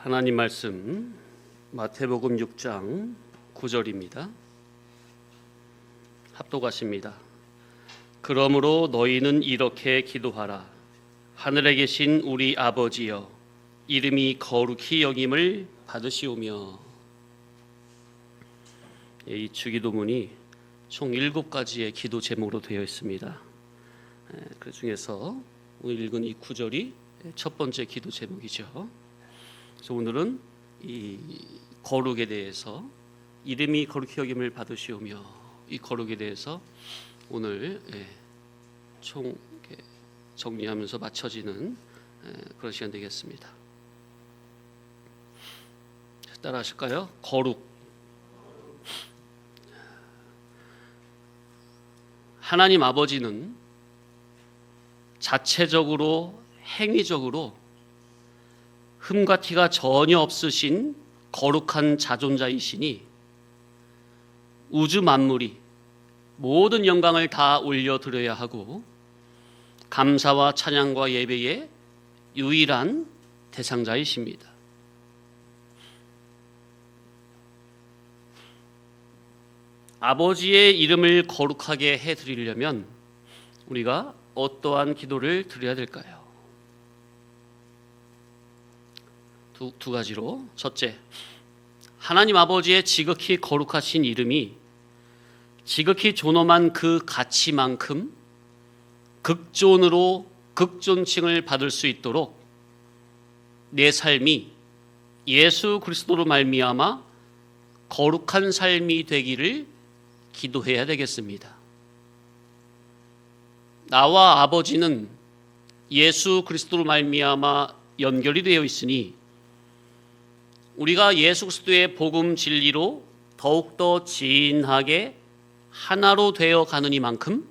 하나님 말씀 마태복음 6장 9절입니다. 합독하십니다. 그러므로 너희는 이렇게 기도하라. 하늘에 계신 우리 아버지여, 이름이 거룩히 여김을 받으시오며. 이 주기도문이 총 7가지의 기도 제목으로 되어 있습니다. 그 중에서 오늘 읽은 이 9절이 첫 번째 기도 제목이죠. 그래서 오늘은 이 거룩에 대해서, 이름이 거룩히 여김을 받으시오며, 이 거룩에 대해서 오늘 총 정리하면서 맞춰지는 그런 시간 되겠습니다. 따라 하실까요? 거룩. 하나님 아버지는 자체적으로, 행위적으로 흠과 티가 전혀 없으신 거룩한 자존자이시니 우주 만물이 모든 영광을 다 올려드려야 하고 감사와 찬양과 예배의 유일한 대상자이십니다. 아버지의 이름을 거룩하게 해드리려면 우리가 어떠한 기도를 드려야 될까요? 두 가지로. 첫째, 하나님 아버지의 지극히 거룩하신 이름이 지극히 존엄한 그 가치만큼 극존으로 극존칭을 받을 수 있도록 내 삶이 예수 그리스도로 말미암아 거룩한 삶이 되기를 기도해야 되겠습니다. 나와 아버지는 예수 그리스도로 말미암아 연결이 되어 있으니 우리가 예수 그리스도의 복음 진리로 더욱더 진하게 하나로 되어 가느니만큼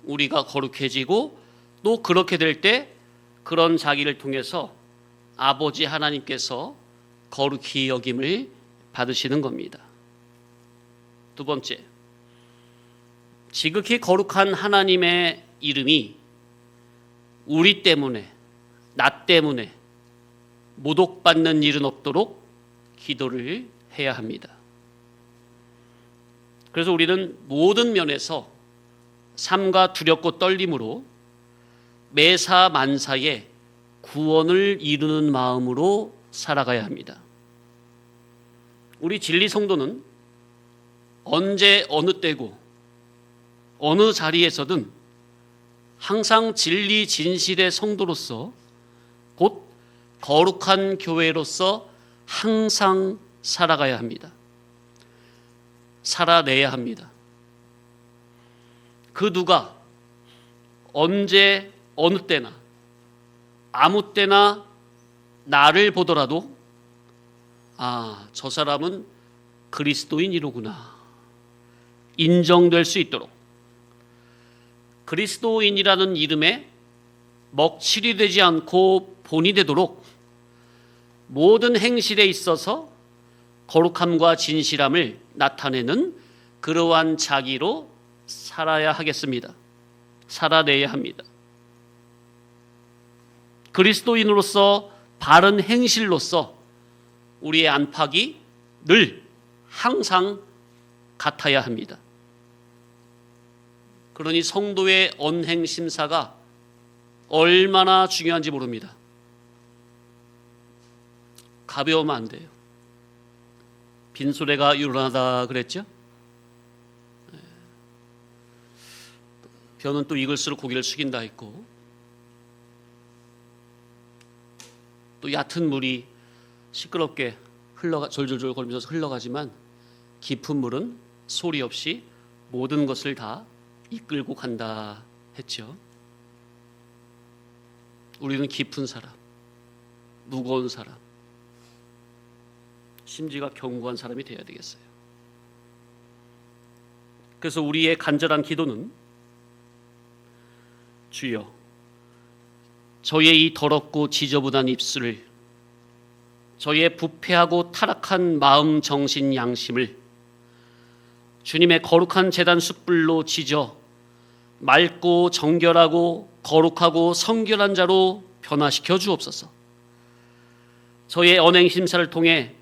우리가 거룩해지고, 또 그렇게 될 때 그런 자기를 통해서 아버지 하나님께서 거룩히 여김을 받으시는 겁니다. 두 번째, 지극히 거룩한 하나님의 이름이 우리 때문에, 나 때문에 모독받는 일은 없도록 기도를 해야 합니다. 그래서 우리는 모든 면에서 삼가 두렵고 떨림으로 매사 만사에 구원을 이루는 마음으로 살아가야 합니다. 우리 진리 성도는 언제 어느 때고 어느 자리에서든 항상 진리 진실의 성도로서, 곧 거룩한 교회로서 항상 살아가야 합니다. 살아내야 합니다. 그 누가 언제 어느 때나 아무 때나 나를 보더라도 저 사람은 그리스도인이로구나 인정될 수 있도록, 그리스도인이라는 이름에 먹칠이 되지 않고 본이 되도록 모든 행실에 있어서 거룩함과 진실함을 나타내는 그러한 자기로 살아야 하겠습니다. 살아내야 합니다. 그리스도인으로서 바른 행실로서 우리의 안팎이 늘 항상 같아야 합니다. 그러니 성도의 언행심사가 얼마나 중요한지 모릅니다. 가벼우면 안 돼요. 빈소래가 유론하다 그랬죠? 벼는 또 익을수록 고개를 숙인다 했고, 또 얕은 물이 시끄럽게 졸졸졸 걸면서 흘러가지만 깊은 물은 소리 없이 모든 것을 다 이끌고 간다 했죠. 우리는 깊은 사람, 무거운 사람, 심지가 견고한 사람이 되어야 되겠어요. 그래서 우리의 간절한 기도는, 주여, 저의 이 더럽고 지저분한 입술을, 저의 부패하고 타락한 마음, 정신, 양심을 주님의 거룩한 제단 숯불로 지져 맑고 정결하고 거룩하고 성결한 자로 변화시켜 주옵소서. 저의 언행 심사를 통해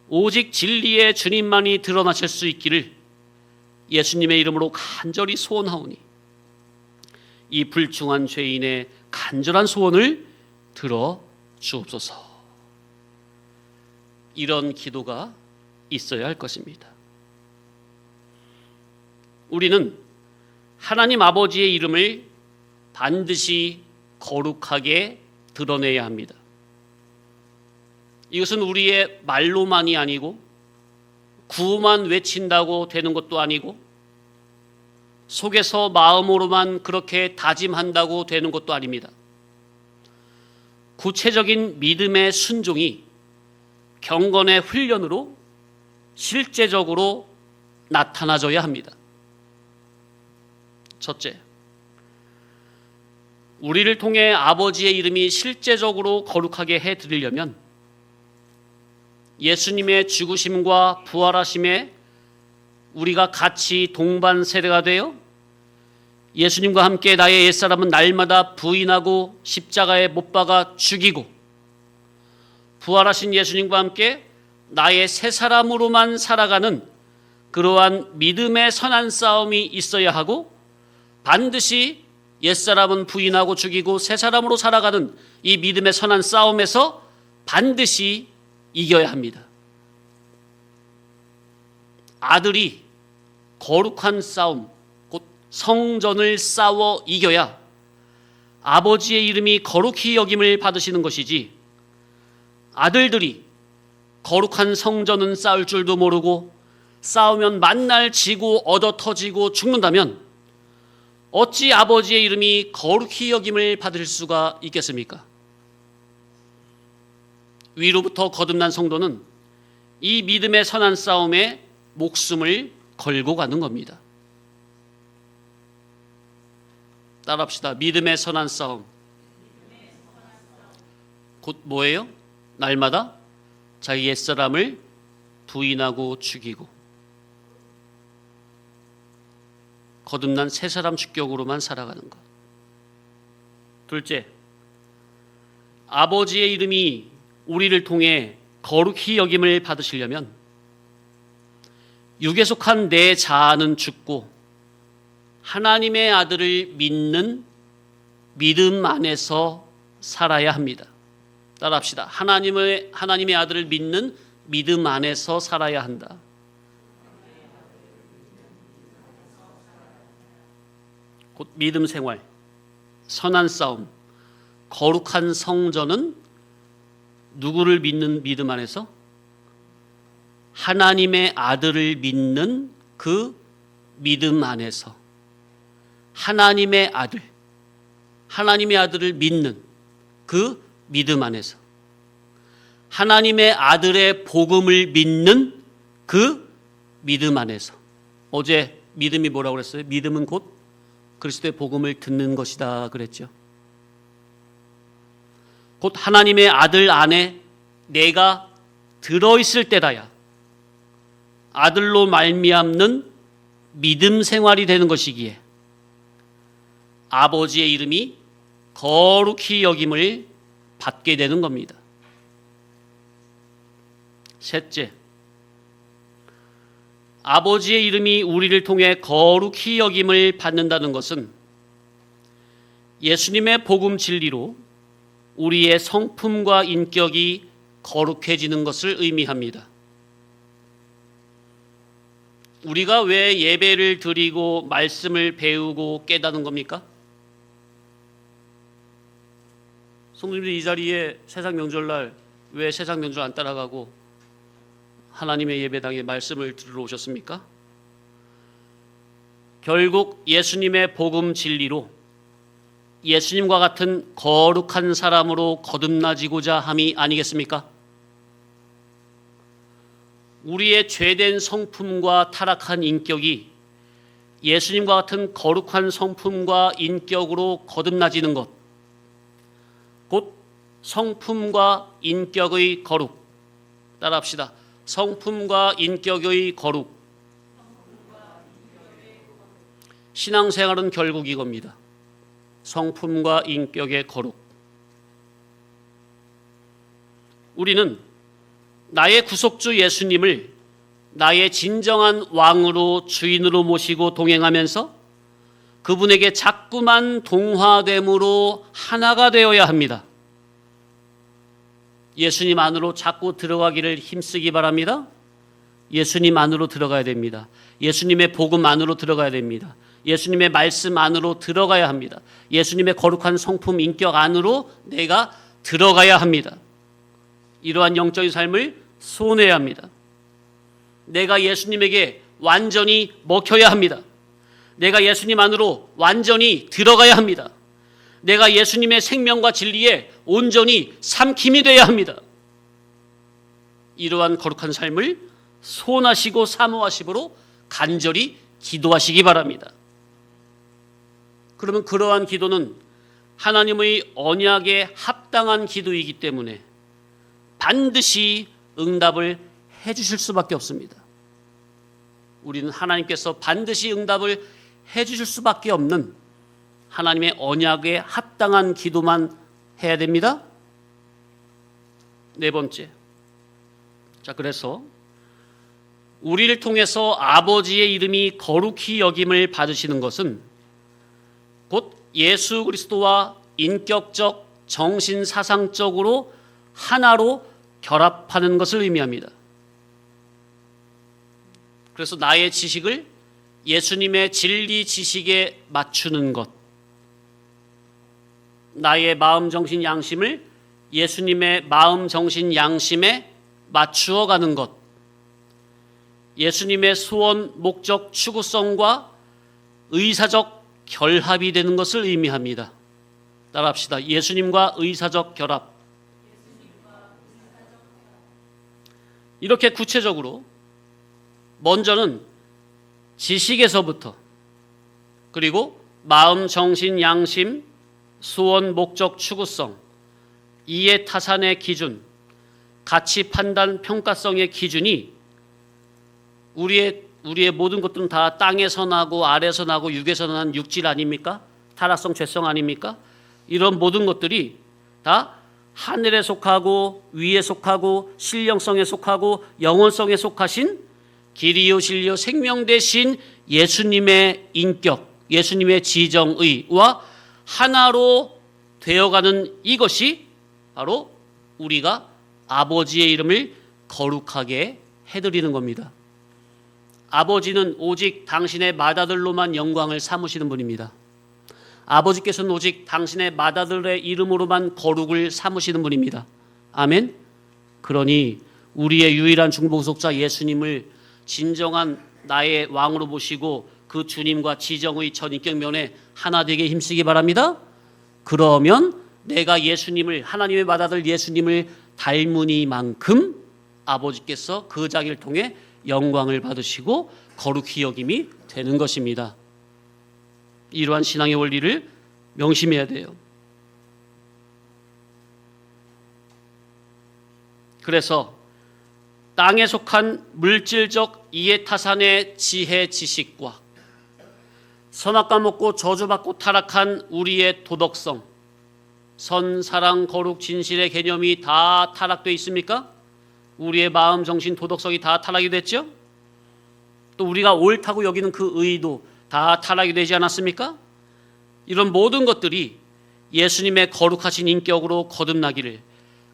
오직 진리의 주님만이 드러나실 수 있기를 예수님의 이름으로 간절히 소원하오니 이 불충한 죄인의 간절한 소원을 들어 주옵소서. 이런 기도가 있어야 할 것입니다. 우리는 하나님 아버지의 이름을 반드시 거룩하게 드러내야 합니다. 이것은 우리의 말로만이 아니고 구호만 외친다고 되는 것도 아니고 속에서 마음으로만 그렇게 다짐한다고 되는 것도 아닙니다. 구체적인 믿음의 순종이 경건의 훈련으로 실제적으로 나타나져야 합니다. 첫째, 우리를 통해 아버지의 이름이 실제적으로 거룩하게 해드리려면 예수님의 죽으심과 부활하심에 우리가 같이 동반 세대가 되어 예수님과 함께 나의 옛사람은 날마다 부인하고 십자가에 못 박아 죽이고 부활하신 예수님과 함께 나의 새 사람으로만 살아가는 그러한 믿음의 선한 싸움이 있어야 하고 반드시 옛사람은 부인하고 죽이고 새 사람으로 살아가는 이 믿음의 선한 싸움에서 반드시 이겨야 합니다. 아들이 거룩한 싸움, 곧 성전을 싸워 이겨야 아버지의 이름이 거룩히 여김을 받으시는 것이지, 아들들이 거룩한 성전은 싸울 줄도 모르고 싸우면 만날 지고 얻어 터지고 죽는다면 어찌 아버지의 이름이 거룩히 여김을 받을 수가 있겠습니까? 위로부터 거듭난 성도는 이 믿음의 선한 싸움에 목숨을 걸고 가는 겁니다. 따라합시다. 믿음의 선한 싸움. 곧 뭐예요? 날마다 자기 옛사람을 부인하고 죽이고 거듭난 새 사람 주격으로만 살아가는 것. 둘째, 아버지의 이름이 우리를 통해 거룩히 여김을 받으시려면 육에 속한 내 자아는 죽고 하나님의 아들을 믿는 믿음 안에서 살아야 합니다. 따라합시다. 하나님의 아들을 믿는 믿음 안에서 살아야 한다. 곧 믿음 생활, 선한 싸움, 거룩한 성전은 누구를 믿는 믿음 안에서? 하나님의 아들을 믿는 그 믿음 안에서. 하나님의 아들을 믿는 그 믿음 안에서. 하나님의 아들의 복음을 믿는 그 믿음 안에서. 어제 믿음이 뭐라고 그랬어요? 믿음은 곧 그리스도의 복음을 듣는 것이다 그랬죠. 곧 하나님의 아들 안에 내가 들어있을 때다야 아들로 말미암는 믿음 생활이 되는 것이기에 아버지의 이름이 거룩히 여김을 받게 되는 겁니다. 셋째, 아버지의 이름이 우리를 통해 거룩히 여김을 받는다는 것은 예수님의 복음 진리로 우리의 성품과 인격이 거룩해지는 것을 의미합니다. 우리가 왜 예배를 드리고 말씀을 배우고 깨닫는 겁니까? 성도님들 이 자리에 세상 명절날 왜 세상 명절 안 따라가고 하나님의 예배당에 말씀을 들으러 오셨습니까? 결국 예수님의 복음 진리로 예수님과 같은 거룩한 사람으로 거듭나지고자 함이 아니겠습니까? 우리의 죄된 성품과 타락한 인격이 예수님과 같은 거룩한 성품과 인격으로 거듭나지는 것, 곧 성품과 인격의 거룩. 따라합시다. 성품과 인격의 거룩. 신앙생활은 결국 이겁니다. 성품과 인격의 거룩. 우리는 나의 구속주 예수님을 나의 진정한 왕으로 주인으로 모시고 동행하면서 그분에게 자꾸만 동화됨으로 하나가 되어야 합니다. 예수님 안으로 자꾸 들어가기를 힘쓰기 바랍니다. 예수님 안으로 들어가야 됩니다. 예수님의 복음 안으로 들어가야 됩니다. 예수님의 말씀 안으로 들어가야 합니다. 예수님의 거룩한 성품 인격 안으로 내가 들어가야 합니다. 이러한 영적인 삶을 소원해야 합니다. 내가 예수님에게 완전히 먹혀야 합니다. 내가 예수님 안으로 완전히 들어가야 합니다. 내가 예수님의 생명과 진리에 온전히 삼킴이 되어야 합니다. 이러한 거룩한 삶을 소원하시고 사모하시므로 간절히 기도하시기 바랍니다. 그러면 그러한 기도는 하나님의 언약에 합당한 기도이기 때문에 반드시 응답을 해주실 수밖에 없습니다. 우리는 하나님께서 반드시 응답을 해주실 수밖에 없는 하나님의 언약에 합당한 기도만 해야 됩니다. 네 번째, 그래서 우리를 통해서 아버지의 이름이 거룩히 여김을 받으시는 것은 곧 예수 그리스도와 인격적, 정신사상적으로 하나로 결합하는 것을 의미합니다. 그래서 나의 지식을 예수님의 진리 지식에 맞추는 것, 나의 마음, 정신, 양심을 예수님의 마음, 정신, 양심에 맞추어 가는 것, 예수님의 소원, 목적, 추구성과 의사적 결합이 되는 것을 의미합니다. 따라합시다. 예수님과 의사적 결합. 이렇게 구체적으로 먼저는 지식에서부터, 그리고 마음, 정신, 양심, 소원, 목적, 추구성, 이해, 타산의 기준, 가치, 판단, 평가성의 기준이 우리의 모든 것들은 다 땅에서 나고 아래에서 나고 육에서 난 육질 아닙니까? 타락성, 죄성 아닙니까? 이런 모든 것들이 다 하늘에 속하고 위에 속하고 신령성에 속하고 영원성에 속하신 길이요 진리요 생명 되신 예수님의 인격, 예수님의 지정의와 하나로 되어가는 이것이 바로 우리가 아버지의 이름을 거룩하게 해드리는 겁니다. 아버지는 오직 당신의 맏아들로만 영광을 삼으시는 분입니다. 아버지께서는 오직 당신의 맏아들의 이름으로만 거룩을 삼으시는 분입니다. 아멘. 그러니 우리의 유일한 중보속자 예수님을 진정한 나의 왕으로 모시고 그 주님과 지정의 전인격면에 하나 되게 힘쓰기 바랍니다. 그러면 내가 예수님을, 하나님의 맏아들 예수님을 닮으니만큼 아버지께서 그 자기를 통해 영광을 받으시고 거룩히 여김이 되는 것입니다. 이러한 신앙의 원리를 명심해야 돼요. 그래서 땅에 속한 물질적 이해타산의 지혜 지식과 선악과 먹고 저주받고 타락한 우리의 도덕성, 선, 사랑, 거룩, 진실의 개념이 다 타락되어 있습니까? 우리의 마음, 정신, 도덕성이 다 타락이 됐죠? 또 우리가 옳다고 여기는 그 의도 다 타락이 되지 않았습니까? 이런 모든 것들이 예수님의 거룩하신 인격으로 거듭나기를,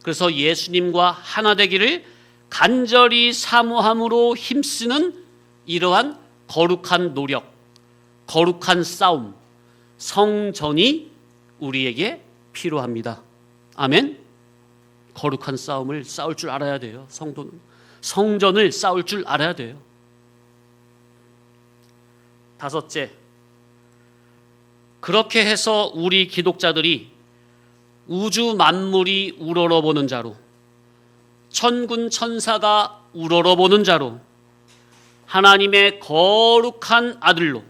그래서 예수님과 하나 되기를 간절히 사모함으로 힘쓰는 이러한 거룩한 노력, 거룩한 싸움, 성전이 우리에게 필요합니다. 아멘. 거룩한 싸움을 싸울 줄 알아야 돼요. 성전을 싸울 줄 알아야 돼요. 다섯째, 그렇게 해서 우리 기독자들이 우주 만물이 우러러보는 자로, 천군 천사가 우러러보는 자로, 하나님의 거룩한 아들로,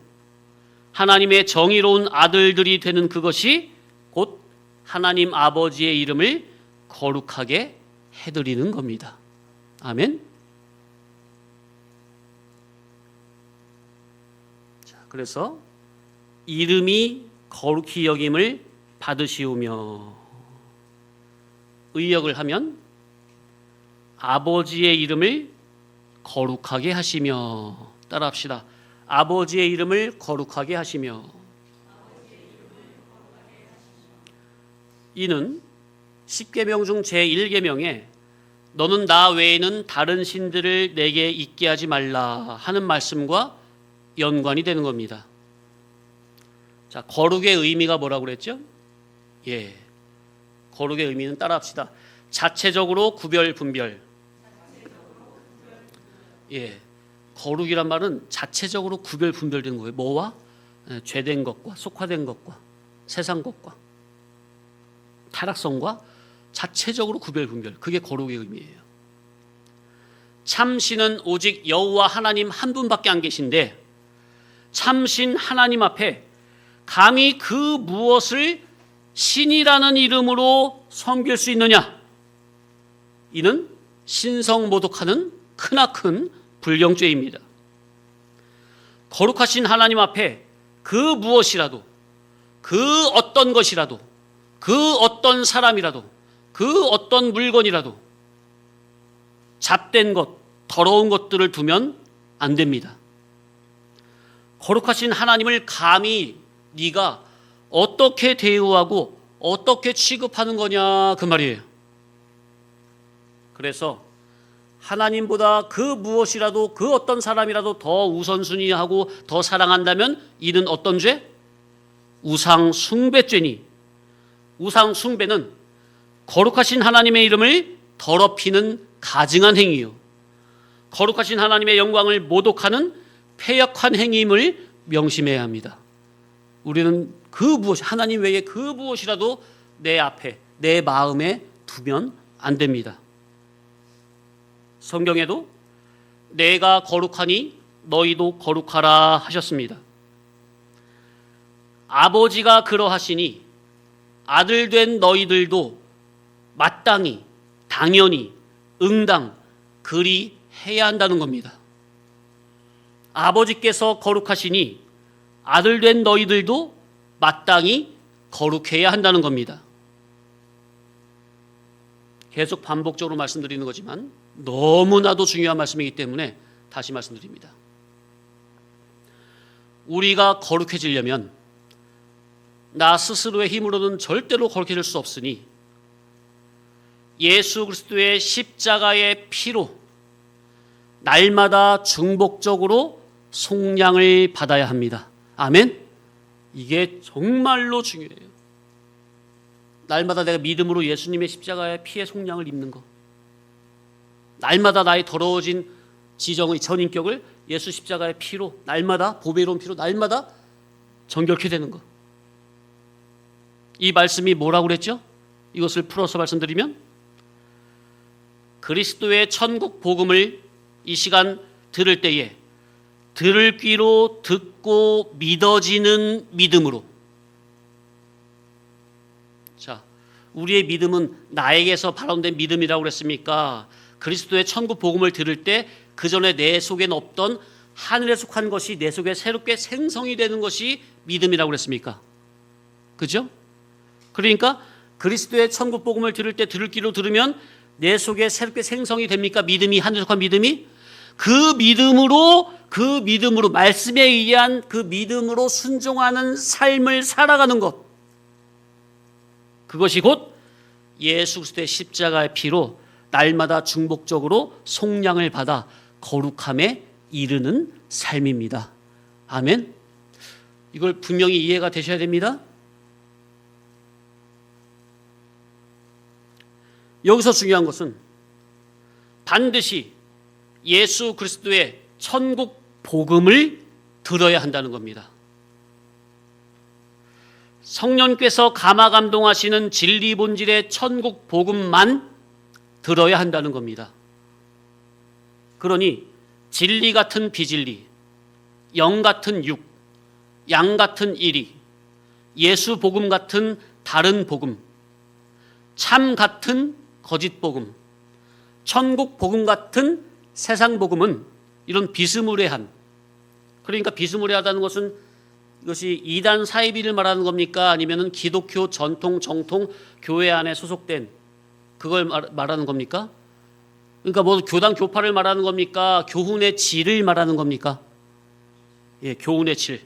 하나님의 정의로운 아들들이 되는 그것이 곧 하나님 아버지의 이름을 거룩하게 해드리는 겁니다. 아멘. 자, 그래서 이름이 거룩히 여김을 받으시오며, 의역을 하면 아버지의 이름을 거룩하게 하시며, 따라합시다. 아버지의 이름을 거룩하게 하시며. 이는 10계명 중 제1계명에 너는 나 외에는 다른 신들을 내게 있게 하지 말라 하는 말씀과 연관이 되는 겁니다. 자, 거룩의 의미가 뭐라고 그랬죠? 예, 거룩의 의미는 따라합시다. 자체적으로 구별 분별. 예, 거룩이란 말은 자체적으로 구별 분별되는 거예요. 뭐와? 죄된 것과 속화된 것과 세상 것과 타락성과 자체적으로 구별 분별. 그게 거룩의 의미예요. 참신은 오직 여호와 하나님 한 분밖에 안 계신데 참신 하나님 앞에 감히 그 무엇을 신이라는 이름으로 섬길 수 있느냐? 이는 신성모독하는 크나큰 불경죄입니다. 거룩하신 하나님 앞에 그 무엇이라도, 그 어떤 것이라도, 그 어떤 사람이라도, 그 어떤 물건이라도 잡된 것, 더러운 것들을 두면 안 됩니다. 거룩하신 하나님을 감히 네가 어떻게 대우하고 어떻게 취급하는 거냐 그 말이에요. 그래서 하나님보다 그 무엇이라도 그 어떤 사람이라도 더 우선순위하고 더 사랑한다면 이는 어떤 죄? 우상 숭배죄니, 우상 숭배는 거룩하신 하나님의 이름을 더럽히는 가증한 행위요, 거룩하신 하나님의 영광을 모독하는 패역한 행위임을 명심해야 합니다. 우리는 그 무엇, 하나님 외에 그 무엇이라도 내 앞에, 내 마음에 두면 안 됩니다. 성경에도 내가 거룩하니 너희도 거룩하라 하셨습니다. 아버지가 그러하시니 아들 된 너희들도 마땅히, 당연히, 응당 그리 해야 한다는 겁니다. 아버지께서 거룩하시니 아들 된 너희들도 마땅히 거룩해야 한다는 겁니다. 계속 반복적으로 말씀드리는 거지만 너무나도 중요한 말씀이기 때문에 다시 말씀드립니다. 우리가 거룩해지려면 나 스스로의 힘으로는 절대로 거룩해질 수 없으니 예수 그리스도의 십자가의 피로 날마다 중복적으로 속량을 받아야 합니다. 아멘? 이게 정말로 중요해요. 날마다 내가 믿음으로 예수님의 십자가의 피의 속량을 입는 것, 날마다 나의 더러워진 지정의 전인격을 예수 십자가의 피로, 날마다 보배로운 피로 날마다 정결케 되는 것. 이 말씀이 뭐라고 그랬죠? 이것을 풀어서 말씀드리면 그리스도의 천국 복음을 이 시간 들을 때에 들을 귀로 듣고 믿어지는 믿음으로. 자, 우리의 믿음은 나에게서 발원된 믿음이라고 그랬습니까? 그리스도의 천국 복음을 들을 때 그 전에 내 속에는 없던 하늘에 속한 것이 내 속에 새롭게 생성이 되는 것이 믿음이라고 그랬습니까? 그죠? 그러니까 그리스도의 천국 복음을 들을 때 들을 귀로 들으면 내 속에 새롭게 생성이 됩니까? 믿음이, 하늘에 속한 믿음이? 그 믿음으로 말씀에 의한 그 믿음으로 순종하는 삶을 살아가는 것, 그것이 곧 예수 그리스도의 십자가의 피로 날마다 중복적으로 속량을 받아 거룩함에 이르는 삶입니다. 아멘. 이걸 분명히 이해가 되셔야 됩니다. 여기서 중요한 것은 반드시 예수 그리스도의 천국 복음을 들어야 한다는 겁니다. 성령께서 감화감동하시는 진리 본질의 천국 복음만 들어야 한다는 겁니다. 그러니 진리 같은 비진리, 영 같은 육, 양 같은 일이, 예수 복음 같은 다른 복음, 참 같은 거짓 복음, 천국 복음 같은 세상 복음은 이런 비스무리한, 그러니까 비스무리하다는 것은 이것이 이단 사이비를 말하는 겁니까? 아니면은 기독교 전통 정통 교회 안에 소속된 그걸 말하는 겁니까? 그러니까 뭐 교단 교파를 말하는 겁니까? 교훈의 질을 말하는 겁니까? 예, 교훈의 질.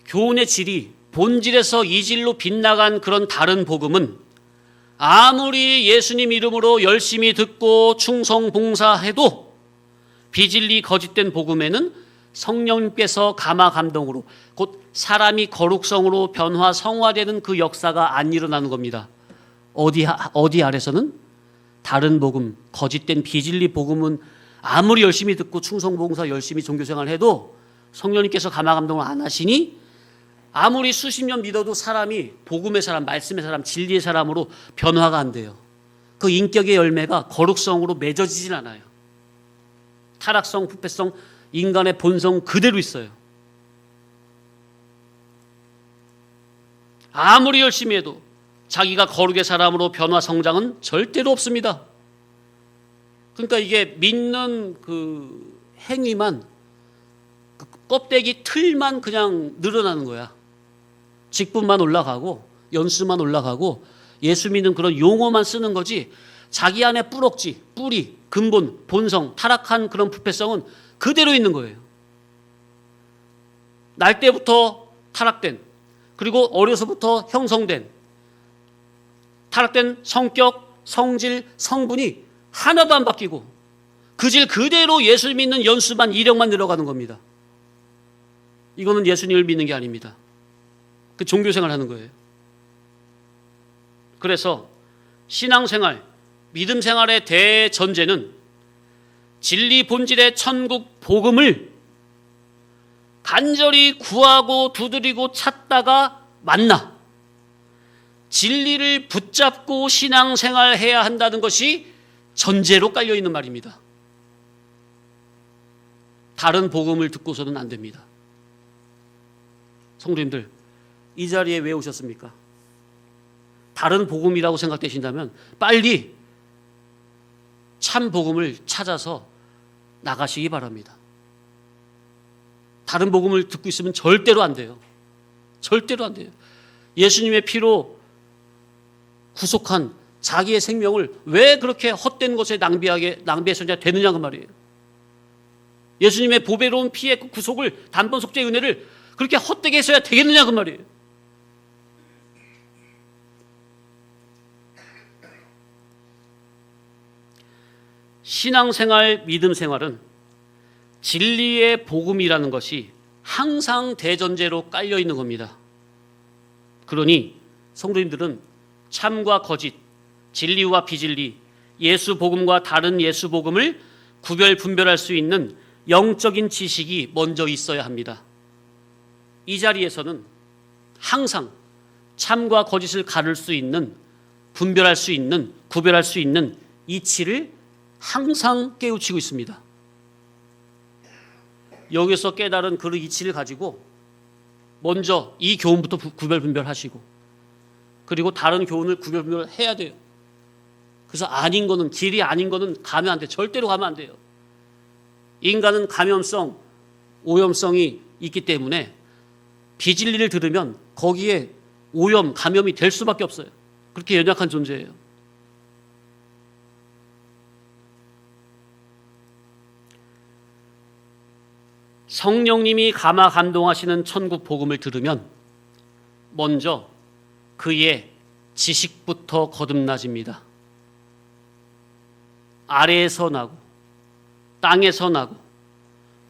교훈의 질이 본질에서 이질로 빗나간 그런 다른 복음은 아무리 예수님 이름으로 열심히 듣고 충성 봉사해도 비진리 거짓된 복음에는 성령님께서 감화 감동으로 곧 사람이 거룩성으로 변화 성화되는 그 역사가 안 일어나는 겁니다. 어디 아래서는 다른 복음, 거짓된 비진리 복음은 아무리 열심히 듣고 충성 봉사 열심히 종교생활 해도 성령님께서 감화 감동을 안 하시니 아무리 수십 년 믿어도 사람이 복음의 사람, 말씀의 사람, 진리의 사람으로 변화가 안 돼요. 그 인격의 열매가 거룩성으로 맺어지진 않아요. 타락성, 부패성, 인간의 본성 그대로 있어요. 아무리 열심히 해도 자기가 거룩의 사람으로 변화 성장은 절대로 없습니다. 그러니까 이게 믿는 그 행위만, 그 껍데기 틀만 그냥 늘어나는 거야. 직분만 올라가고 연수만 올라가고 예수 믿는 그런 용어만 쓰는 거지 자기 안에 뿌럭지, 뿌리, 근본, 본성, 타락한 그런 부패성은 그대로 있는 거예요. 날 때부터 타락된, 그리고 어려서부터 형성된 타락된 성격, 성질, 성분이 하나도 안 바뀌고 그 질 그대로 예수 믿는 연수만 이력만 늘어가는 겁니다. 이거는 예수님을 믿는 게 아닙니다. 그 종교생활 하는 거예요. 그래서 신앙생활, 믿음생활의 대전제는 진리 본질의 천국 복음을 간절히 구하고 두드리고 찾다가 만나 진리를 붙잡고 신앙생활 해야 한다는 것이 전제로 깔려있는 말입니다. 다른 복음을 듣고서는 안 됩니다. 성도님들, 이 자리에 왜 오셨습니까? 다른 복음이라고 생각되신다면 빨리 참 복음을 찾아서 나가시기 바랍니다. 다른 복음을 듣고 있으면 절대로 안 돼요. 절대로 안 돼요. 예수님의 피로 구속한 자기의 생명을 왜 그렇게 헛된 것에 낭비해서냐 되느냐 그 말이에요. 예수님의 보배로운 피의 그 구속을 단번 속죄의 은혜를 그렇게 헛되게 해서야 되겠느냐 그 말이에요. 신앙생활, 믿음생활은 진리의 복음이라는 것이 항상 대전제로 깔려 있는 겁니다. 그러니 성도님들은 참과 거짓, 진리와 비진리, 예수 복음과 다른 예수 복음을 분별할 수 있는 영적인 지식이 먼저 있어야 합니다. 이 자리에서는 항상 참과 거짓을 가를 수 있는, 분별할 수 있는, 구별할 수 있는 이치를 항상 깨우치고 있습니다. 여기서 깨달은 그 이치를 가지고 먼저 이 교훈부터 분별하시고 그리고 다른 교훈을 분별해야 돼요. 그래서 아닌 거는, 길이 아닌 거는 가면 안 돼요. 절대로 가면 안 돼요. 인간은 감염성, 오염성이 있기 때문에 비진리를 들으면 거기에 오염, 감염이 될 수밖에 없어요. 그렇게 연약한 존재예요. 성령님이 감화 감동하시는 천국 복음을 들으면 먼저 그의 지식부터 거듭나집니다. 아래에서 나고 땅에서 나고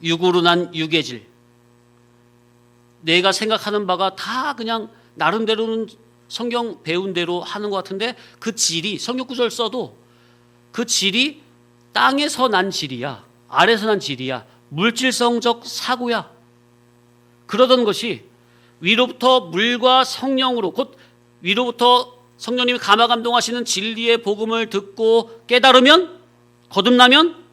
육으로 난 유계질, 내가 생각하는 바가 다 그냥 나름대로는 성경 배운 대로 하는 것 같은데 그 질이, 성경 구절 써도 그 질이 땅에서 난 질이야, 아래에서 난 질이야, 물질성적 사고야. 그러던 것이 위로부터 물과 성령으로, 곧 위로부터 성령님이 감화 감동하시는 진리의 복음을 듣고 깨달으면, 거듭나면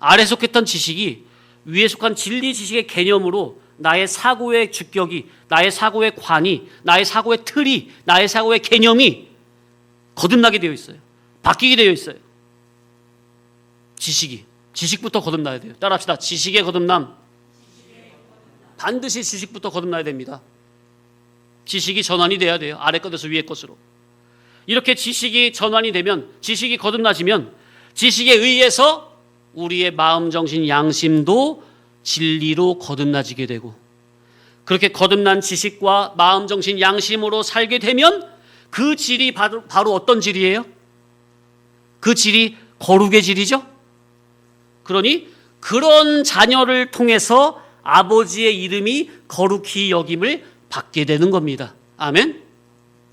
아래 속했던 지식이 위에 속한 진리 지식의 개념으로 나의 사고의 주격이, 나의 사고의 관이, 나의 사고의 틀이, 나의 사고의 개념이 거듭나게 되어 있어요. 바뀌게 되어 있어요. 지식부터 거듭나야 돼요. 따라합시다. 지식의 거듭남. 반드시 지식부터 거듭나야 됩니다. 지식이 전환이 돼야 돼요. 아래 것에서 위에 것으로. 이렇게 지식이 전환이 되면, 지식이 거듭나지면 지식에 의해서 우리의 마음, 정신, 양심도 진리로 거듭나지게 되고, 그렇게 거듭난 지식과 마음, 정신, 양심으로 살게 되면 그 질이 바로 어떤 질이에요? 그 질이 거룩의 질이죠. 그러니 그런 자녀를 통해서 아버지의 이름이 거룩히 여김을 받게 되는 겁니다. 아멘?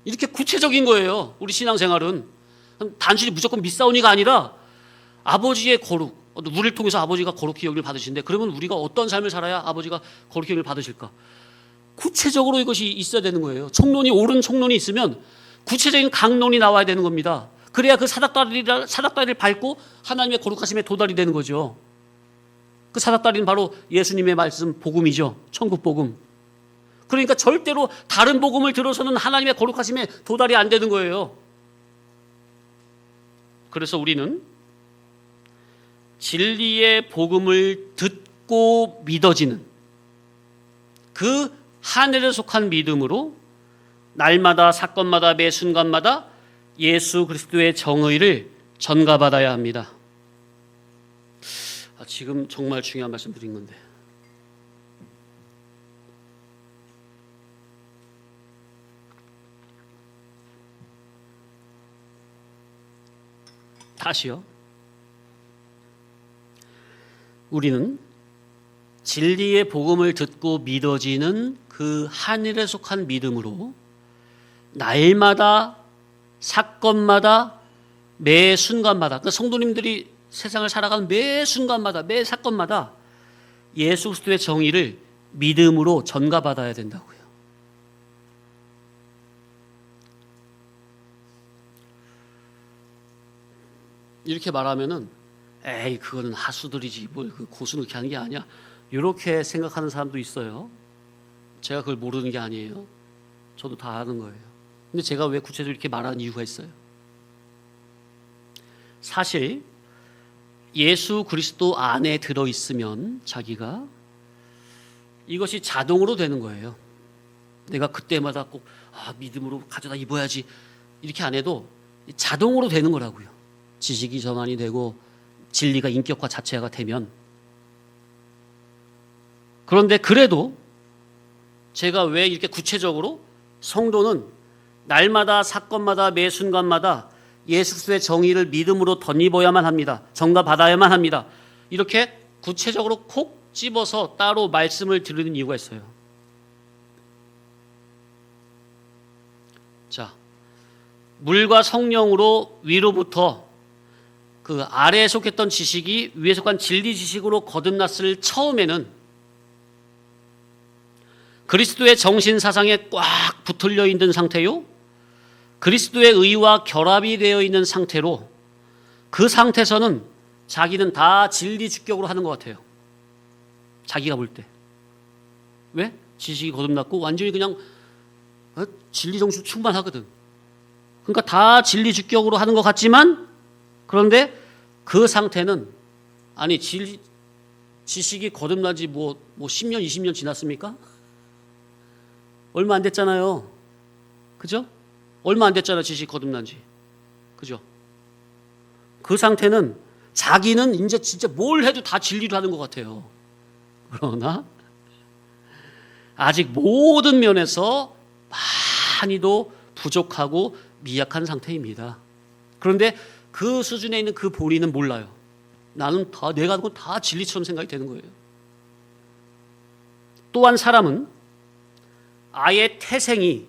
이렇게 구체적인 거예요. 우리 신앙생활은 단순히 무조건 믿사오니가 아니라 아버지의 거룩, 우리를 통해서 아버지가 거룩히 여김을 받으시는데, 그러면 우리가 어떤 삶을 살아야 아버지가 거룩히 여김을 받으실까? 구체적으로 이것이 있어야 되는 거예요. 총론이, 옳은 총론이 있으면 구체적인 강론이 나와야 되는 겁니다. 그래야 그 사닥다리를 밟고 하나님의 거룩하심에 도달이 되는 거죠. 그 사닥다리는 바로 예수님의 말씀, 복음이죠. 천국 복음. 그러니까 절대로 다른 복음을 들어서는 하나님의 거룩하심에 도달이 안 되는 거예요. 그래서 우리는 진리의 복음을 듣고 믿어지는 그 하늘에 속한 믿음으로 날마다, 사건마다, 매 순간마다 예수 그리스도의 정의를 전가받아야 합니다. 지금 정말 중요한 말씀 드린 건데, 다시요. 우리는 진리의 복음을 듣고 믿어지는 그 하늘에 속한 믿음으로 날마다, 사건마다, 매 순간마다, 그러니까 성도님들이 세상을 살아가는 매 순간마다, 매 사건마다 예수 그리스도의 정의를 믿음으로 전가받아야 된다고요. 이렇게 말하면은 에이, 그거는 하수들이지, 뭘 그 고수는 그렇게 하는 게 아니야, 이렇게 생각하는 사람도 있어요. 제가 그걸 모르는 게 아니에요. 저도 다 아는 거예요. 근데 제가 왜 구체적으로 이렇게 말하는 이유가 있어요. 사실 예수 그리스도 안에 들어있으면 자기가 이것이 자동으로 되는 거예요. 내가 그때마다 꼭 믿음으로 가져다 입어야지 이렇게 안 해도 자동으로 되는 거라고요. 지식이 전환이 되고 진리가 인격화 자체가 되면. 그런데 그래도 제가 왜 이렇게 구체적으로 성도는 날마다, 사건마다, 매 순간마다 예수 그리스도의 정의를 믿음으로 덧입어야만 합니다. 전가받아야만 합니다. 이렇게 구체적으로 콕 집어서 따로 말씀을 드리는 이유가 있어요. 자, 물과 성령으로 위로부터 그 아래에 속했던 지식이 위에 속한 진리 지식으로 거듭났을 처음에는 그리스도의 정신 사상에 꽉 붙들려 있는 상태요, 그리스도의 의와 결합이 되어 있는 상태로, 그 상태에서는 자기는 다 진리 주격으로 하는 것 같아요. 자기가 볼 때. 왜? 지식이 거듭났고 완전히 그냥 진리 정신 충만하거든. 그러니까 다 진리 주격으로 하는 것 같지만, 그런데 그 상태는, 아니 지식이 거듭난 지 뭐 10년 20년 지났습니까? 얼마 안 됐잖아요. 그죠? 얼마 안 됐잖아, 지식이 거듭난 지. 그죠? 그 상태는 자기는 이제 진짜 뭘 해도 다 진리로 하는 것 같아요. 그러나 아직 모든 면에서 많이도 부족하고 미약한 상태입니다. 그런데 그 수준에 있는 그 본인은 몰라요. 나는 다, 내가 하는 건 다 진리처럼 생각이 되는 거예요. 또한 사람은 아예 태생이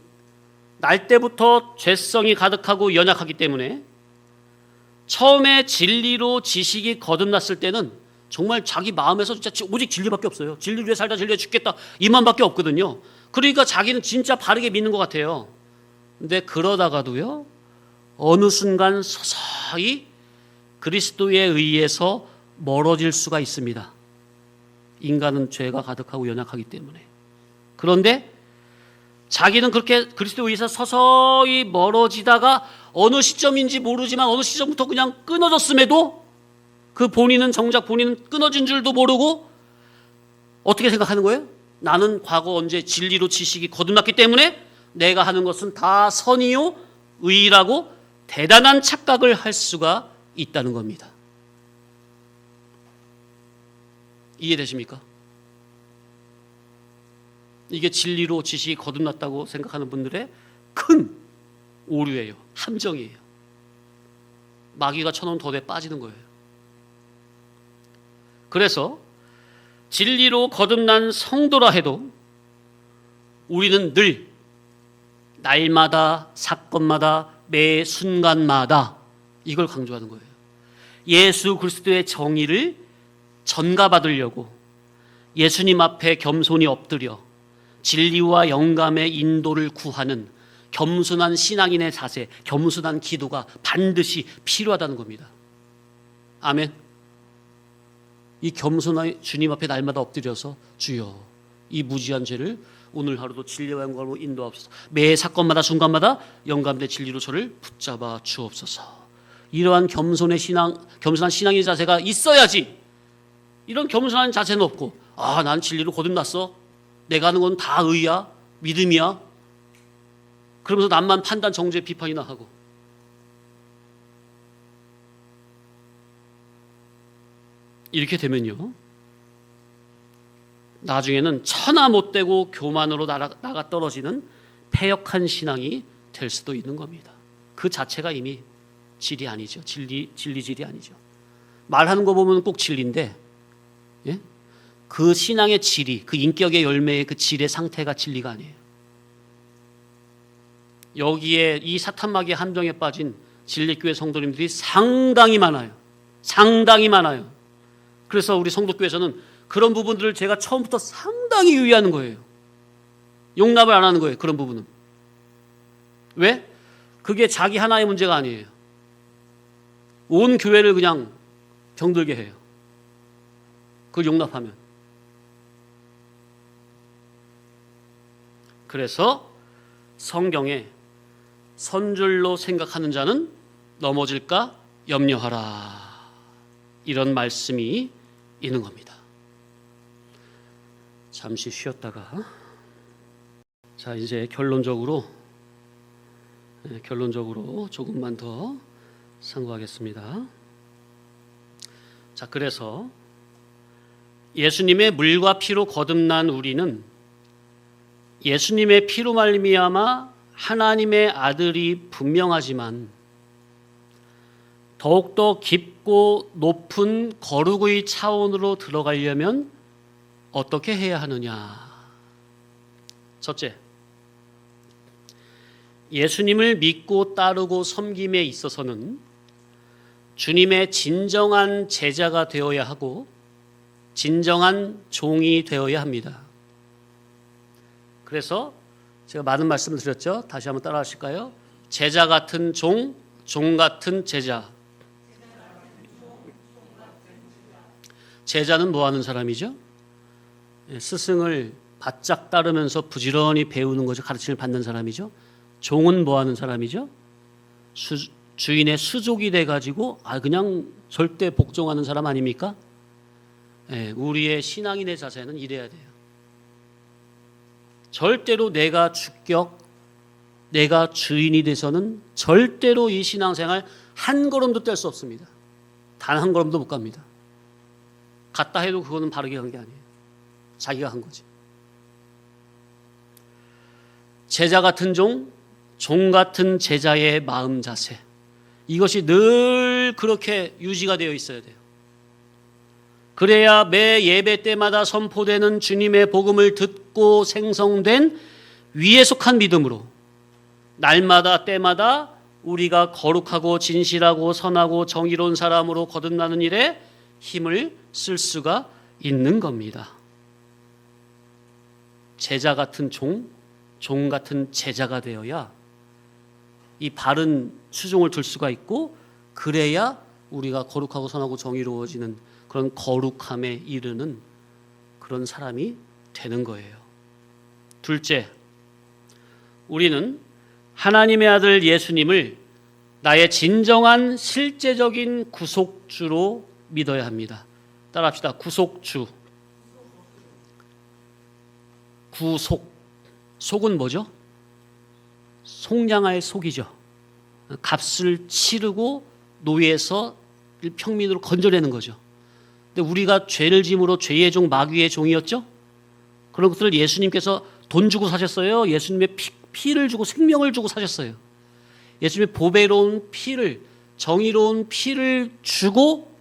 날 때부터 죄성이 가득하고 연약하기 때문에 처음에 진리로 지식이 거듭났을 때는 정말 자기 마음에서 진짜 오직 진리밖에 없어요. 진리 위에 살다 진리에 죽겠다, 이만밖에 없거든요. 그러니까 자기는 진짜 바르게 믿는 것 같아요. 근데 그러다가도요, 어느 순간 서서히 그리스도에 의해서 멀어질 수가 있습니다. 인간은 죄가 가득하고 연약하기 때문에. 그런데 자기는 그렇게 그리스도에 의해서 서서히 멀어지다가 어느 시점인지 모르지만 어느 시점부터 그냥 끊어졌음에도 그 본인은 정작 본인은 끊어진 줄도 모르고 어떻게 생각하는 거예요? 나는 과거 언제 진리로 지식이 거듭났기 때문에 내가 하는 것은 다 선이요 의라고 대단한 착각을 할 수가 있다는 겁니다. 이해되십니까? 이게 진리로 지식이 거듭났다고 생각하는 분들의 큰 오류예요. 함정이에요. 마귀가 쳐놓은 덫에 빠지는 거예요. 그래서 진리로 거듭난 성도라 해도 우리는 늘 날마다 사건마다 매 순간마다 이걸 강조하는 거예요. 예수 그리스도의 정의를 전가받으려고 예수님 앞에 겸손히 엎드려 진리와 영감의 인도를 구하는 겸손한 신앙인의 자세, 겸손한 기도가 반드시 필요하다는 겁니다. 아멘. 이 겸손한 주님 앞에 날마다 엎드려서 주여 이 무지한 죄를 오늘 하루도 진리와 영감으로 인도하옵소서. 매 사건마다 순간마다 영감의 진리로 저를 붙잡아 주옵소서. 이러한 겸손한 신앙의 자세가 있어야지. 이런 겸손한 자세는 없고 난 진리로 거듭났어. 내가 하는 건 다 의야, 믿음이야. 그러면서 남만 판단, 정죄, 비판이나 하고. 이렇게 되면요, 나중에는 천하 못되고 교만으로 나가 떨어지는 패역한 신앙이 될 수도 있는 겁니다. 그 자체가 이미 질이 아니죠. 진리질이 아니죠. 말하는 거 보면 꼭 진리인데, 예? 그 신앙의 질이, 그 인격의 열매의 그 질의 상태가 진리가 아니에요. 여기에 이 사탄마귀의 함정에 빠진 진리교회 성도님들이 상당히 많아요. 상당히 많아요. 그래서 우리 성도교회에서는 그런 부분들을 제가 처음부터 상당히 유의하는 거예요. 용납을 안 하는 거예요. 그런 부분은. 왜? 그게 자기 하나의 문제가 아니에요. 온 교회를 그냥 병들게 해요. 그걸 용납하면. 그래서 성경에 선줄로 생각하는 자는 넘어질까 염려하라, 이런 말씀이 있는 겁니다. 잠시 쉬었다가 자, 이제 결론적으로 조금만 더 상고하겠습니다. 자, 그래서 예수님의 물과 피로 거듭난 우리는 예수님의 피로 말미암아 하나님의 아들이 분명하지만 더욱더 깊고 높은 거룩의 차원으로 들어가려면 어떻게 해야 하느냐? 첫째, 예수님을 믿고 따르고 섬김에 있어서는 주님의 진정한 제자가 되어야 하고 진정한 종이 되어야 합니다. 그래서 제가 많은 말씀을 드렸죠. 다시 한번 따라 하실까요? 제자 같은 종, 종 같은 제자. 제자는 뭐 하는 사람이죠? 스승을 바짝 따르면서 부지런히 배우는 거죠. 가르침을 받는 사람이죠. 종은 뭐 하는 사람이죠? 주인의 수족이 돼가지고 그냥 절대 복종하는 사람 아닙니까? 우리의 신앙인의 자세는 이래야 돼요. 절대로 내가 주격, 내가 주인이 돼서는 절대로 이 신앙생활 한 걸음도 뗄 수 없습니다. 단 한 걸음도 못 갑니다. 갔다 해도 그거는 바르게 간 게 아니에요. 자기가 한 거지. 제자 같은 종, 종 같은 제자의 마음 자세, 이것이 늘 그렇게 유지가 되어 있어야 돼요. 그래야 매 예배 때마다 선포되는 주님의 복음을 듣고 생성된 위에 속한 믿음으로 날마다 때마다 우리가 거룩하고 진실하고 선하고 정의로운 사람으로 거듭나는 일에 힘을 쓸 수가 있는 겁니다. 제자 같은 종, 종 같은 제자가 되어야 이 바른 수종을 둘 수가 있고, 그래야 우리가 거룩하고 선하고 정의로워지는 그런 거룩함에 이르는 그런 사람이 되는 거예요. 둘째, 우리는 하나님의 아들 예수님을 나의 진정한 실제적인 구속주로 믿어야 합니다. 따라합시다. 구속주. 구속. 속은 뭐죠? 속량할 속이죠. 값을 치르고 노예에서 평민으로 건져내는 거죠. 근데 우리가 죄를 짐으로 죄의 종 마귀의 종이었죠. 그런 것들을 예수님께서 돈 주고 사셨어요. 예수님의 피를 주고 생명을 주고 사셨어요. 예수님의 보배로운 피를, 정의로운 피를 주고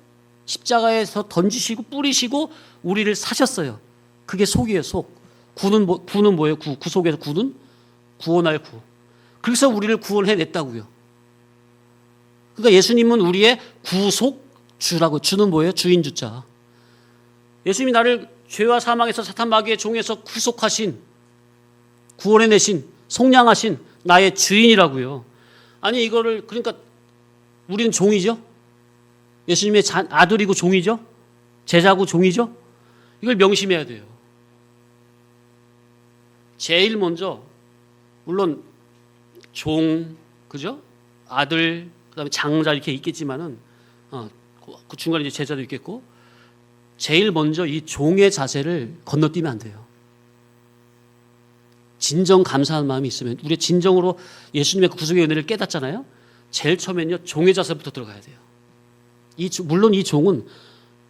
십자가에서 던지시고 뿌리시고 우리를 사셨어요. 그게 속이에요. 속. 구는 뭐예요? 구속에서 구는 구원할 구. 그래서 우리를 구원해냈다고요. 그러니까 예수님은 우리의 구속주라고. 주는 뭐예요? 주인 주자. 예수님이 나를 죄와 사망에서 사탄 마귀의 종에서 구속하신, 구원해내신, 속량하신 나의 주인이라고요. 아니 이거를, 그러니까 우리는 종이죠. 예수님의 아들이고 종이죠. 제자고 종이죠. 이걸 명심해야 돼요. 제일 먼저 물론 종, 그죠? 아들, 그다음에 장자 이렇게 있겠지만은 그 중간에 이제 제자도 있겠고, 제일 먼저 이 종의 자세를 건너뛰면 안 돼요. 진정 감사하는 마음이 있으면, 우리 진정으로 예수님의 구속의 은혜를 깨닫잖아요. 제일 처음엔요 종의 자세부터 들어가야 돼요. 물론 이 종은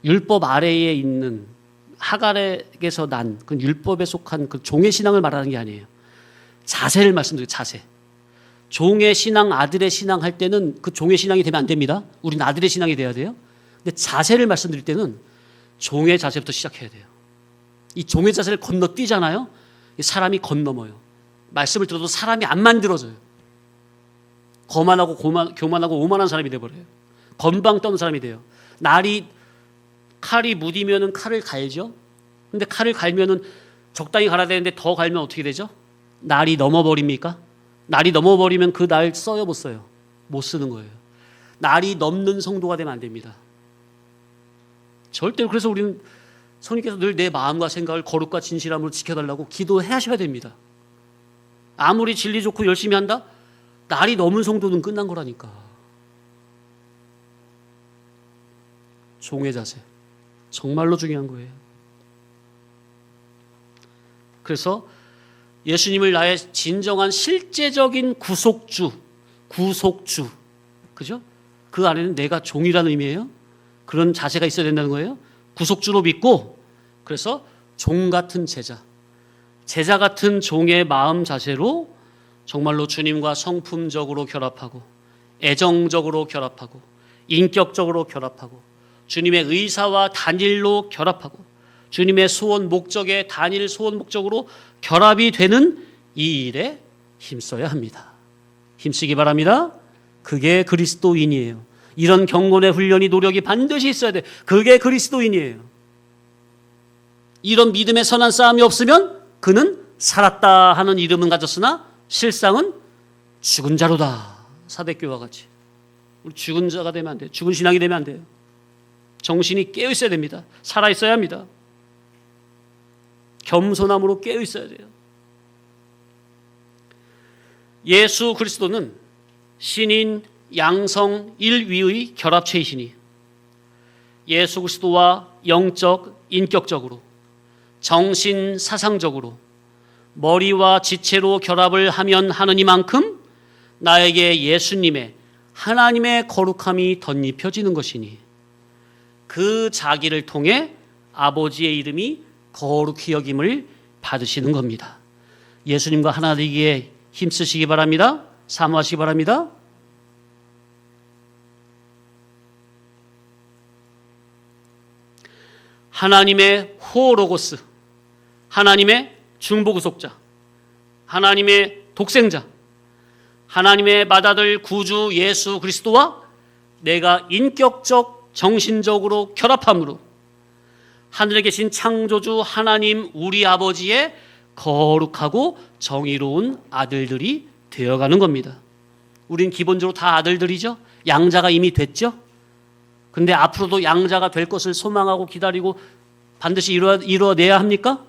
율법 아래에 있는 하갈에게서 난 그 율법에 속한 그 종의 신앙을 말하는 게 아니에요. 자세를 말씀드려요. 자세. 종의 신앙, 아들의 신앙 할 때는 그 종의 신앙이 되면 안 됩니다. 우리는 아들의 신앙이 돼야 돼요. 근데 자세를 말씀드릴 때는 종의 자세부터 시작해야 돼요. 이 종의 자세를 건너뛰잖아요. 사람이 건너머요. 말씀을 들어도 사람이 안 만들어져요. 거만하고 교만하고 오만한 사람이 돼버려요. 건방 떠는 사람이 돼요. 칼이 무디면은 칼을 갈죠. 근데 칼을 갈면은 적당히 갈아야 되는데 더 갈면 어떻게 되죠? 날이 넘어버립니까? 날이 넘어버리면 그 날 써요, 못 써요? 못 쓰는 거예요. 날이 넘는 성도가 되면 안 됩니다. 절대로. 그래서 우리는 성령께서 늘 내 마음과 생각을 거룩과 진실함으로 지켜달라고 기도하셔야 됩니다. 아무리 진리 좋고 열심히 한다? 날이 넘은 성도는 끝난 거라니까. 종의 자세. 정말로 중요한 거예요. 그래서 예수님을 나의 진정한 실제적인 구속주, 그죠? 그 안에는 내가 종이라는 의미예요. 그런 자세가 있어야 된다는 거예요. 구속주로 믿고, 그래서 종 같은 제자 같은 종의 마음 자세로 정말로 주님과 성품적으로 결합하고, 애정적으로 결합하고, 인격적으로 결합하고, 주님의 의사와 단일로 결합하고, 주님의 소원 목적에 단일 소원 목적으로 결합이 되는 이 일에 힘써야 합니다. 힘쓰기 바랍니다. 그게 그리스도인이에요. 이런 경건의 훈련이, 노력이 반드시 있어야 돼. 그게 그리스도인이에요. 이런 믿음의 선한 싸움이 없으면 그는 살았다 하는 이름은 가졌으나 실상은 죽은 자로다. 사대교와 같이. 우리 죽은 자가 되면 안 돼요. 죽은 신앙이 되면 안 돼요. 정신이 깨어 있어야 됩니다. 살아 있어야 합니다. 겸손함으로 깨어 있어야 돼요. 예수 그리스도는 신인 양성 일위의 결합체이시니 예수 그리스도와 영적, 인격적으로, 정신, 사상적으로 머리와 지체로 결합을 하면 하느니만큼 나에게 예수님의, 하나님의 거룩함이 덧입혀지는 것이니 그 자기를 통해 아버지의 이름이 거룩히 여김을 받으시는 겁니다. 예수님과 하나 되기에 힘쓰시기 바랍니다. 사모하시기 바랍니다. 하나님의 호로고스, 하나님의 중보구속자, 하나님의 독생자, 하나님의 맏아들 구주 예수 그리스도와 내가 인격적, 정신적으로 결합함으로 하늘에 계신 창조주 하나님 우리 아버지의 거룩하고 정의로운 아들들이 되어가는 겁니다. 우린 기본적으로 다 아들들이죠. 양자가 이미 됐죠. 근데 앞으로도 양자가 될 것을 소망하고 기다리고 반드시 이루어내야 합니까?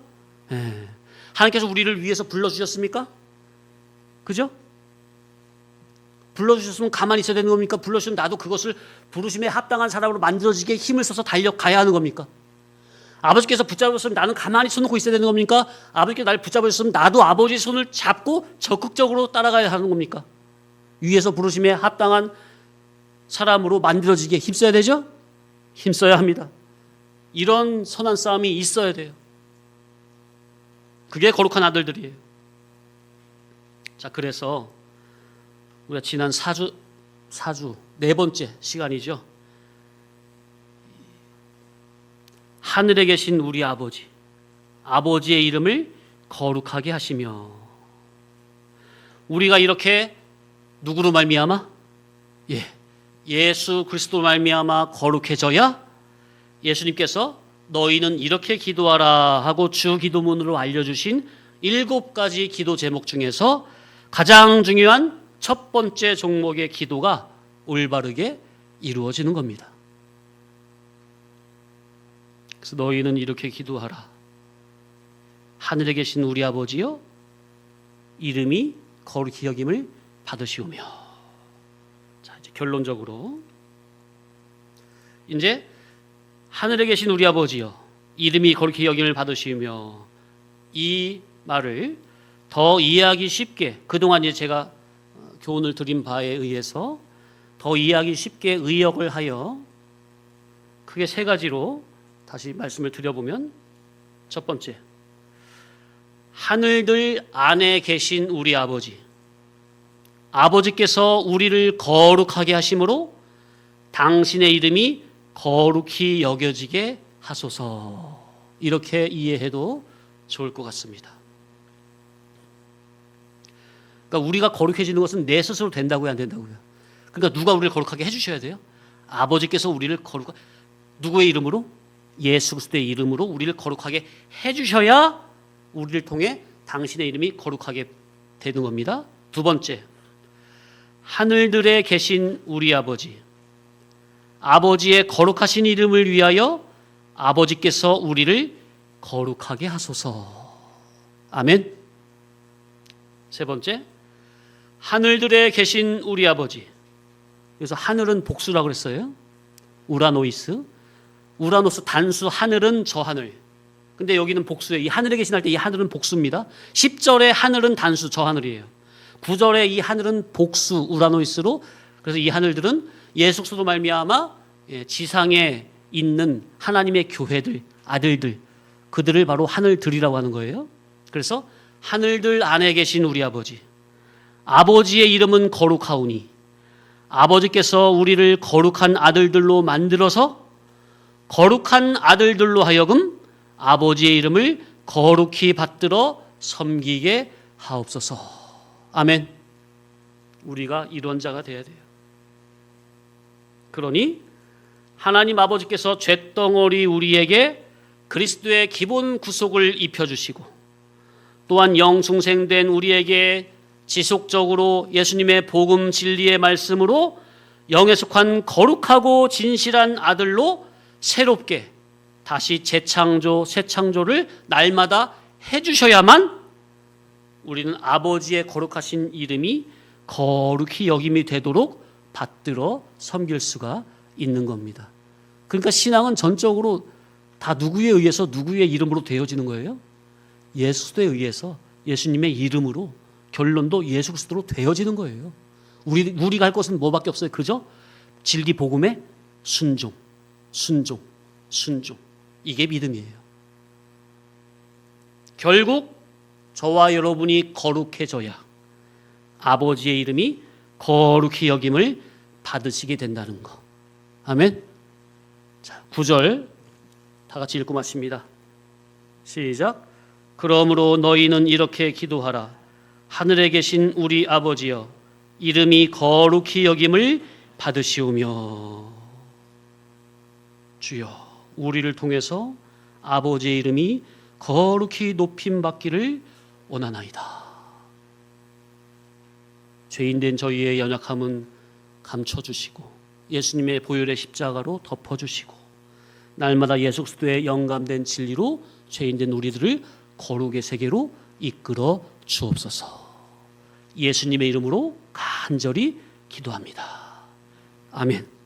네. 하나님께서 우리를 위해서 불러주셨습니까? 그죠? 불러주셨으면 가만히 있어야 되는 겁니까? 불러주시면 나도 그것을 부르심에 합당한 사람으로 만들어지게 힘을 써서 달려가야 하는 겁니까? 아버지께서 붙잡으셨으면 나는 가만히 손 놓고 있어야 되는 겁니까? 아버지께서 나를 붙잡으셨으면 나도 아버지의 손을 잡고 적극적으로 따라가야 하는 겁니까? 위에서 부르심에 합당한 사람으로 만들어지기에 힘써야 되죠? 힘써야 합니다. 이런 선한 싸움이 있어야 돼요. 그게 거룩한 아들들이에요. 자, 그래서 우리가 지난 4주 네 번째 시간이죠. 하늘에 계신 우리 아버지의 이름을 거룩하게 하시며, 우리가 이렇게 누구로 말미암아? 예수 그리스도로 말미암아 거룩해져야 예수님께서 너희는 이렇게 기도하라 하고 주 기도문으로 알려주신 7가지 기도 제목 중에서 가장 중요한 첫 번째 종목의 기도가 올바르게 이루어지는 겁니다. 그래서 너희는 이렇게 기도하라. 하늘에 계신 우리 아버지여, 이름이 거룩히 여김을 받으시오며. 자, 이제 결론적으로 이제 하늘에 계신 우리 아버지여, 이름이 거룩히 여김을 받으시오며, 이 말을 더 이해하기 쉽게, 그동안 이제 제가 교훈을 드린 바에 의해서 더 이해하기 쉽게 의역을 하여 크게 3가지로 다시 말씀을 드려보면, 첫 번째, 하늘들 안에 계신 우리 아버지께서 우리를 거룩하게 하심으로 당신의 이름이 거룩히 여겨지게 하소서. 이렇게 이해해도 좋을 것 같습니다. 그러니까 우리가 거룩해지는 것은 내 스스로 된다고요, 안 된다고요? 그러니까 누가 우리를 거룩하게 해주셔야 돼요? 아버지께서 우리를 누구의 이름으로? 예수 그리스도의 이름으로 우리를 거룩하게 해주셔야 우리를 통해 당신의 이름이 거룩하게 되는 겁니다. 두 번째, 하늘들에 계신 우리 아버지의 거룩하신 이름을 위하여 아버지께서 우리를 거룩하게 하소서. 아멘. 세 번째, 하늘들에 계신 우리 아버지. 그래서 하늘은 복수라고 그랬어요. 우라노스 단수, 하늘은 저 하늘. 근데 여기는 복수예요. 이 하늘에 계신 할 때 이 하늘은 복수입니다. 10절에 하늘은 단수, 저 하늘이에요. 9절에 이 하늘은 복수, 우라노스로. 그래서 이 하늘들은 예수 그리스도로 말미암아 지상에 있는 하나님의 교회들, 아들들, 그들을 바로 하늘들이라고 하는 거예요. 그래서 하늘들 안에 계신 우리 아버지의 이름은 거룩하오니 아버지께서 우리를 거룩한 아들들로 만들어서 거룩한 아들들로 하여금 아버지의 이름을 거룩히 받들어 섬기게 하옵소서. 아멘. 우리가 이런 자가 되어야 돼요. 그러니 하나님 아버지께서 쇳덩어리 우리에게 그리스도의 기본 구속을 입혀주시고, 또한 영중생된 우리에게 지속적으로 예수님의 복음 진리의 말씀으로 영에 속한 거룩하고 진실한 아들로 새롭게 다시 새 창조를 날마다 해주셔야만 우리는 아버지의 거룩하신 이름이 거룩히 여김이 되도록 받들어 섬길 수가 있는 겁니다. 그러니까 신앙은 전적으로 다 누구에 의해서 누구의 이름으로 되어지는 거예요? 예수에 의해서, 예수님의 이름으로, 결론도 예수 그리스도로 되어지는 거예요. 우리가 할 것은 뭐밖에 없어요? 그죠? 진리 복음의 순종. 이게 믿음이에요. 결국 저와 여러분이 거룩해져야 아버지의 이름이 거룩히 여김을 받으시게 된다는 거. 아멘. 자, 9절 다 같이 읽고 마칩니다. 시작. 그러므로 너희는 이렇게 기도하라. 하늘에 계신 우리 아버지여, 이름이 거룩히 여김을 받으시오며. 주여, 우리를 통해서 아버지의 이름이 거룩히 높임 받기를 원하나이다. 죄인된 저희의 연약함은 감춰주시고 예수님의 보혈의 십자가로 덮어주시고 날마다 예수 그리스도의 영감된 진리로 죄인된 우리들을 거룩의 세계로 이끌어 주옵소서. 예수님의 이름으로 간절히 기도합니다. 아멘.